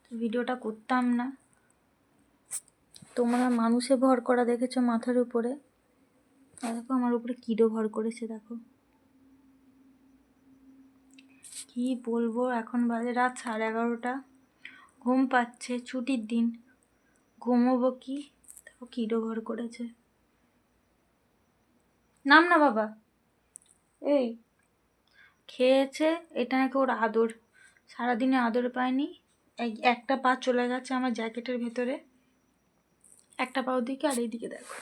তো ভিডিওটা করতাম না। তোমরা মানুষে ভর করা দেখেছো মাথার উপরে, আর দেখো আমার উপরে কিডো ভর করেছে। দেখো কি বলবো, এখন বাজে রাত 11:30, ঘুম পাচ্ছে, ছুটির দিন, ঘুমোবো কি, দেখো কিডো ভর করেছে। নাম না বাবা। এই খেয়েছে, এটা নাকি ওর আদর, সারাদিনে আদর পায়নি। একটা পা চলে গেছে আমার জ্যাকেটের ভেতরে, একটা পা ওদিকে আর এইদিকে দেখো।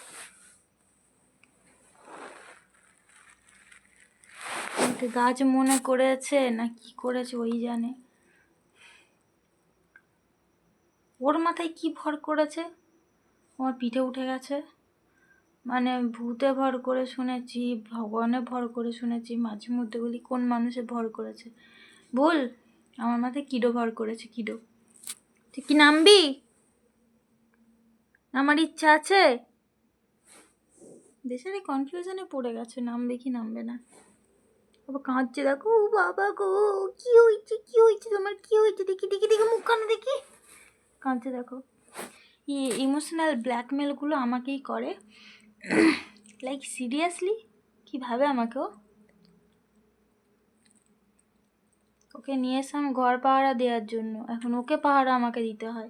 আমাকে গাছ মনে করেছে না কি করেছে ওই জানে। ওর মাথায় কি ভর করেছে, আমার পিঠে উঠে গেছে। মানে ভূতে ভর করে শুনেছি, ভগবানে ভর করে শুনেছি, মাঝে মধ্যে বলি কোন মানুষে ভর করেছে। বল, আমার মাথায় কিডো ভর করেছে। কিডো, তুই কি নামবি? আমার ইচ্ছা আছে। দেশের এই কনফিউশনে পড়ে গেছে, নামবে কি নামবে না। বাবা কাঁদছে, দেখো বাবা গো, কি হয়েছে কি হয়েছে তোমার, কি হয়েছে, দেখি দেখি দেখি মুখখানা দেখি, কাঁদছে দেখো। ইমোশনাল ব্ল্যাকমেলগুলো আমাকেই করে, লাইক সিরিয়াসলি কীভাবে আমাকেও। ওকে নিয়ে এসে আমি ঘর পাহারা দেওয়ার জন্য, এখন ওকে পাহারা আমাকে দিতে হয়।